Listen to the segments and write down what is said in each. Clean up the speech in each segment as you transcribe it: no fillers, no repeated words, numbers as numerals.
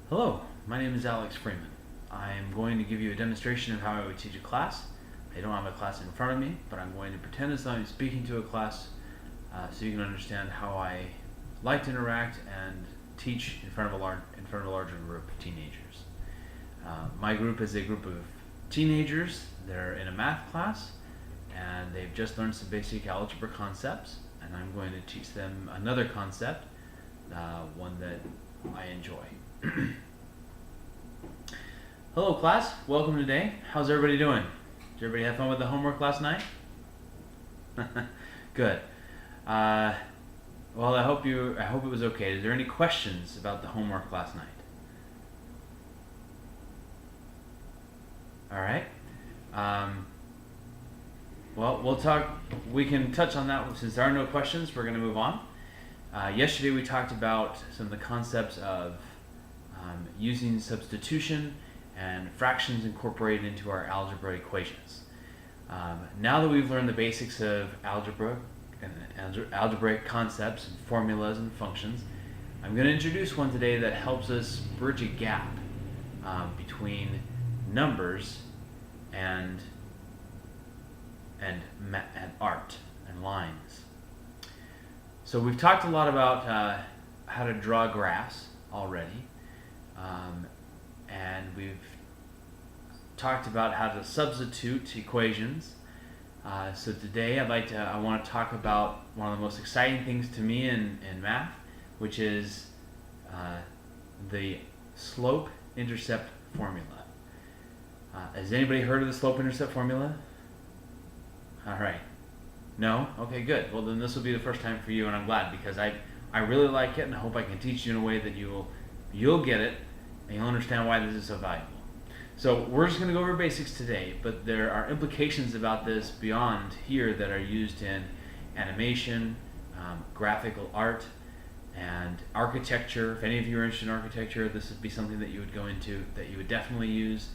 Hello, my name is Alex Freeman. I'm going to give you a demonstration of how I would teach a class. I don't have a class in front of me, but I'm going to pretend as though I'm speaking to a class so you can understand how I like to interact and teach in front of a larger group of teenagers. My group is a group of teenagers. They're in a math class and they've just learned some basic algebra concepts, and I'm going to teach them another concept, one that I enjoy. Hello class, welcome today. How's everybody doing? Did everybody have fun with the homework last night? Good. Well, I hope it was okay. Is there any questions about the homework last night? All right. Well, we can touch on that since there are no questions. We're going to move on. Yesterday we talked about some of the concepts of using substitution and fractions incorporated into our algebra equations. Now that we've learned the basics of algebra and algebraic concepts and formulas and functions, I'm going to introduce one today that helps us bridge a gap between numbers and art and lines. So we've talked a lot about how to draw graphs already, and we've talked about how to substitute equations. So today I want to talk about one of the most exciting things to me in math, which is the slope-intercept formula. Has anybody heard of the slope-intercept formula? All right. No? Okay, good. Well, then this will be the first time for you, and I'm glad, because I really like it, and I hope I can teach you in a way that you'll get it, and you'll understand why this is so valuable. So we're just going to go over basics today, but there are implications about this beyond here that are used in animation, graphical art, and architecture. If any of you are interested in architecture, this would be something that you would go into, that you would definitely use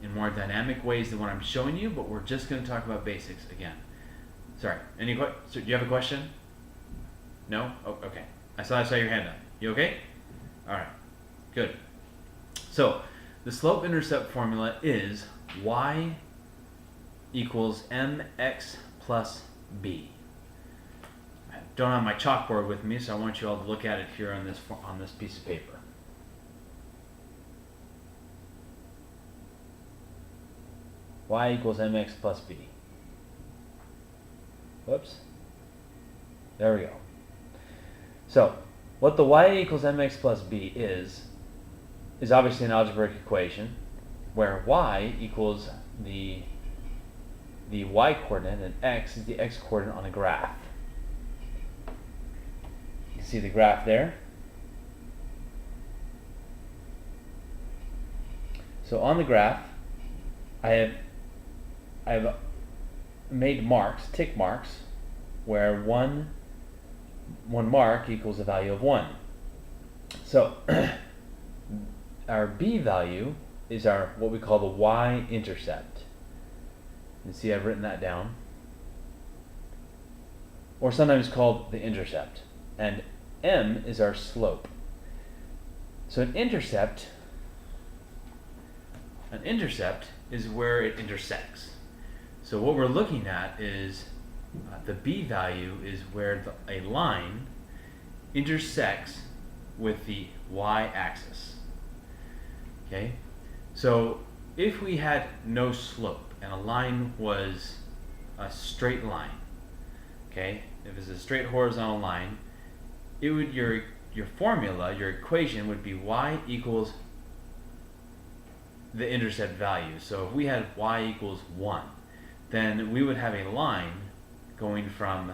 in more dynamic ways than what I'm showing you, but we're just going to talk about basics again. Sorry, so do you have a question? No? Oh, okay. I saw your hand up. You okay? All right, good. So the slope-intercept formula is y equals mx plus b. I don't have my chalkboard with me, so I want you all to look at it here on this piece of paper. Y equals mx plus b. Whoops. There we go. So, what the y equals mx plus b is obviously an algebraic equation where y equals the y coordinate and x is the x coordinate on a graph. You can see the graph there. So on the graph, I have made marks, tick marks, where one mark equals a value of 1. So our b value is what we call the y-intercept. You see I've written that down. Or sometimes called the intercept. And m is our slope. So an intercept is where it intersects. So what we're looking at is the b value is where a line intersects with the y-axis. Okay? So if we had no slope and a line was a straight line, okay? If it's a straight horizontal line, it would your formula, your equation would be y equals the intercept value. So if we had y equals 1, then we would have a line going from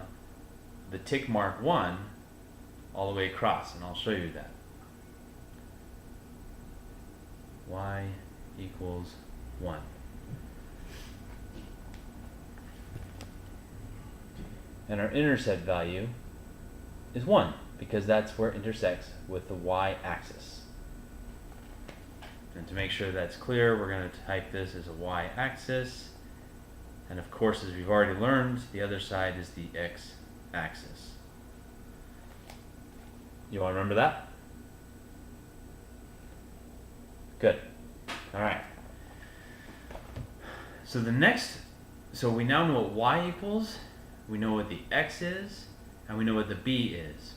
the tick mark 1 all the way across, and I'll show you that. Y equals 1. And our intercept value is 1, because that's where it intersects with the y-axis. And to make sure that's clear, we're going to type this as a y-axis. And of course, as we've already learned, the other side is the x-axis. You all remember that? Good. All right. So we now know what y equals, we know what the x is, and we know what the b is.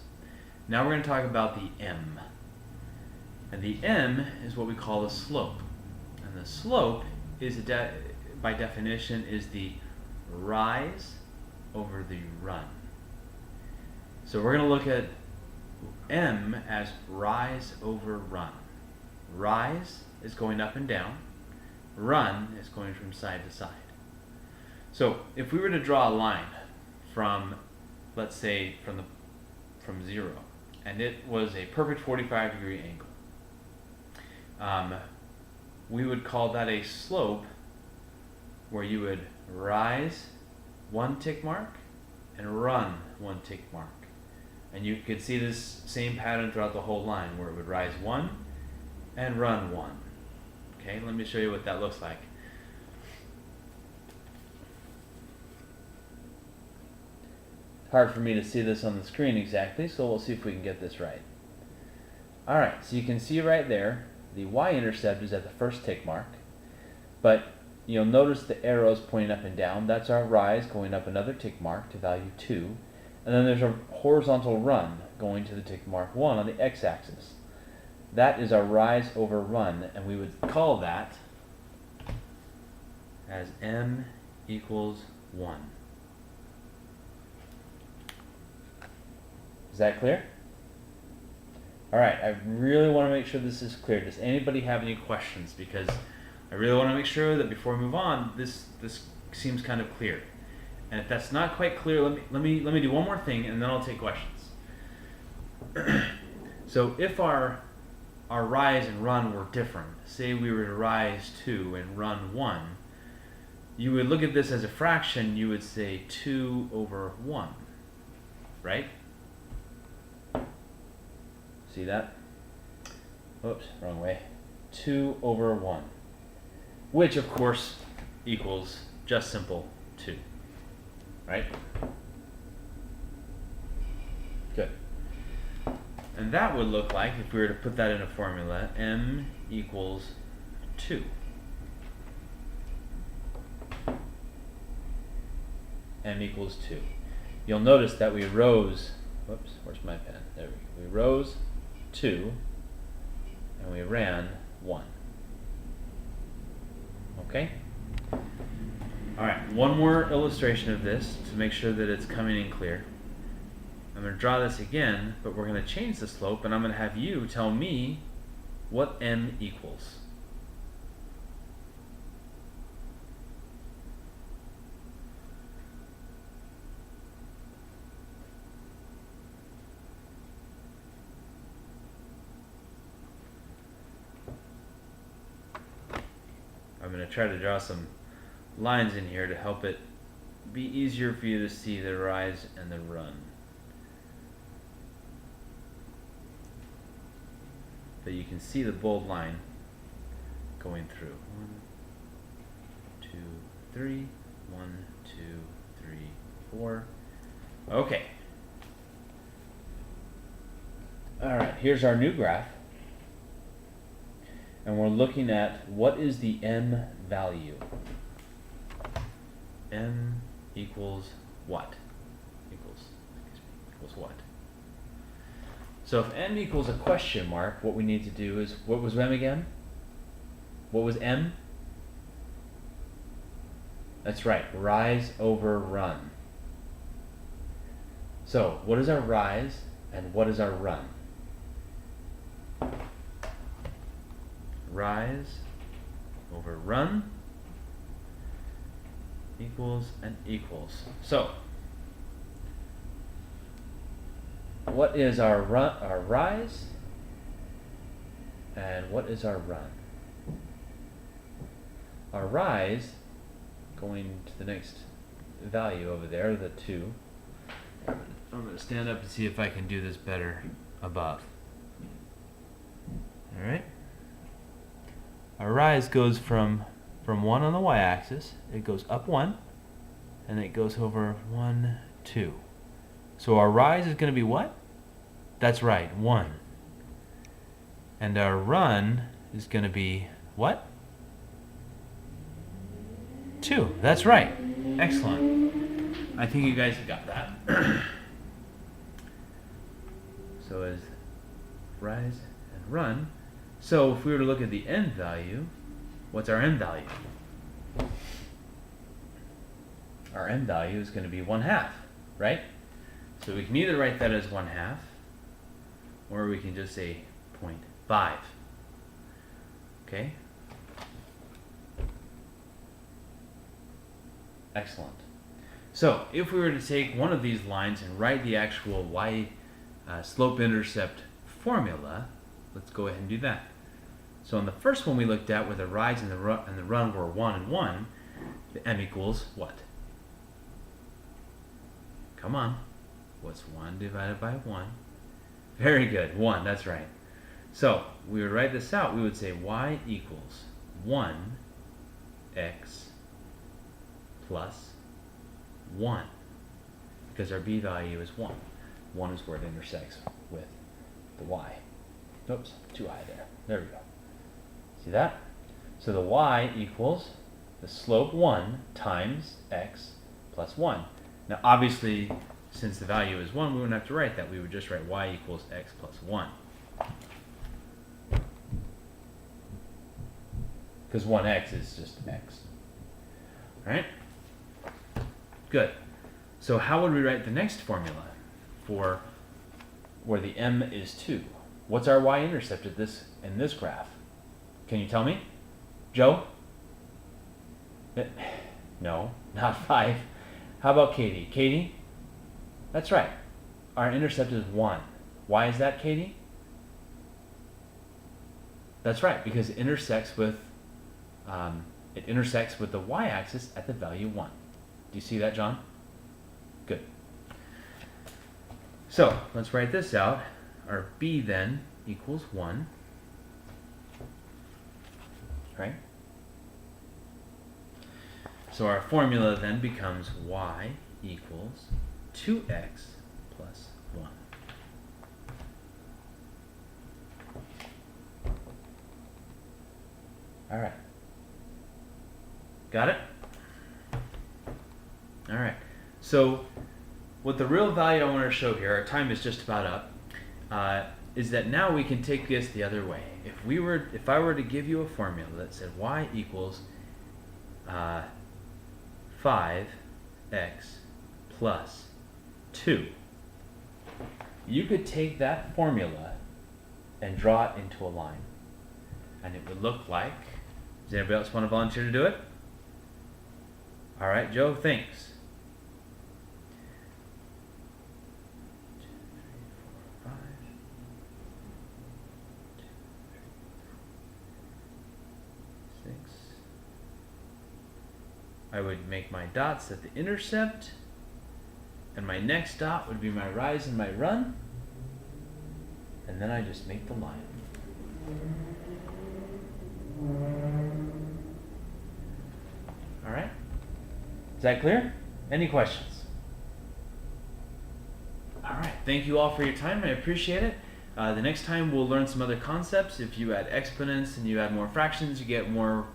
Now we're going to talk about the m. And the m is what we call the slope. And the slope is, by definition, is the rise over the run. So we're going to look at m as rise over run. Rise is going up and down. Run is going from side to side. So if we were to draw a line from, let's say, from 0, and it was a perfect 45-degree angle, we would call that a slope, where you would rise 1 tick mark and run 1 tick mark. And you could see this same pattern throughout the whole line, where it would rise 1 and run 1. Okay, let me show you what that looks like. It's hard for me to see this on the screen exactly, so we'll see if we can get this right. Alright, so you can see right there, the y-intercept is at the first tick mark, but you'll notice the arrows pointing up and down. That's our rise going up another tick mark to value 2. And then there's a horizontal run going to the tick mark 1 on the x-axis. That is our rise over run, and we would call that as m equals 1. Is that clear? Alright, I really want to make sure this is clear. Does anybody have any questions? Because I really want to make sure that before we move on, this seems kind of clear. And if that's not quite clear, let me do one more thing, and then I'll take questions. So if our rise and run were different, say we were to rise 2 and run 1, you would look at this as a fraction. You would say 2 over 1, right? See that? Oops, wrong way. 2 over 1, which of course equals just simple 2, right? Good. And that would look like, if we were to put that in a formula, m equals 2. M equals 2. You'll notice that we rose, whoops, where's my pen? There we go. We rose 2, and we ran 1. Okay? Alright, one more illustration of this to make sure that it's coming in clear. I'm going to draw this again, but we're going to change the slope, and I'm going to have you tell me what m equals. I'm going to try to draw some lines in here to help it be easier for you to see the rise and the run. But you can see the bold line going through. 1, 2, 3, 1, 2, 3, 4. Okay. Alright, here's our new graph. And we're looking at what is the m value. M equals what? Equals what? So if m equals a question mark, what we need to do is, what was m again? What was m? That's right, rise over run. So what is our rise and what is our run? Rise over run equals and equals. So what is our rise, and what is our run? Our rise, going to the next value over there, the 2. I'm going to stand up and see if I can do this better above. Alright? Our rise goes from 1 on the y-axis, it goes up 1, and it goes over 1, 2. So our rise is going to be what? That's right, 1. And our run is going to be what? 2. That's right. Excellent. I think you guys have got that. So as rise and run. So if we were to look at the end value, what's our end value? Our end value is going to be 1/2, right? So we can either write that as 1/2, or we can just say 0.5. Okay? Excellent. So if we were to take one of these lines and write the actual y slope-intercept formula, let's go ahead and do that. So in the first one we looked at, where the rise and the run were 1 and 1, the m equals what? Come on. What's 1 divided by 1? Very good. 1, that's right. So we would write this out. We would say y equals 1x plus 1, because our b value is 1. 1 is where it intersects with the y. Oops, too high there. There we go. See that? So the y equals the slope 1 times x plus 1. Now obviously, since the value is 1, we wouldn't have to write that. We would just write y equals x plus 1. Because 1x is just x. Alright? Good. So how would we write the next formula for where the m is 2? What's our y-intercept in this graph? Can you tell me? Joe? No, not 5. How about Katie? Katie? That's right. Our intercept is 1. Why is that, Katie? That's right, because it intersects with the y-axis at the value 1. Do you see that, John? Good. So let's write this out. Our b then equals 1. Right? So our formula then becomes y equals 2x plus 1. All right. Got it? All right. So what the real value I want to show here, our time is just about up, is that now we can take this the other way. If I were to give you a formula that said y equals 5x plus 2, you could take that formula and draw it into a line. And it would look like, does anybody else want to volunteer to do it? All right, Joe, thanks. 2, 3, 4, 5. 2, 3, 4, 6. I would make my dots at the intercept, and my next dot would be my rise and my run, and then I just make the line. All right? Is that clear? Any questions? All right. Thank you all for your time. I appreciate it. The next time we'll learn some other concepts. If you add exponents and you add more fractions, you get more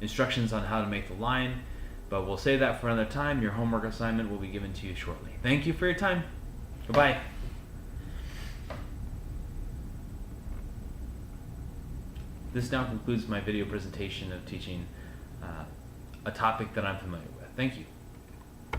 instructions on how to make the line. But we'll save that for another time. Your homework assignment will be given to you shortly. Thank you for your time. Goodbye. This now concludes my video presentation of teaching a topic that I'm familiar with. Thank you.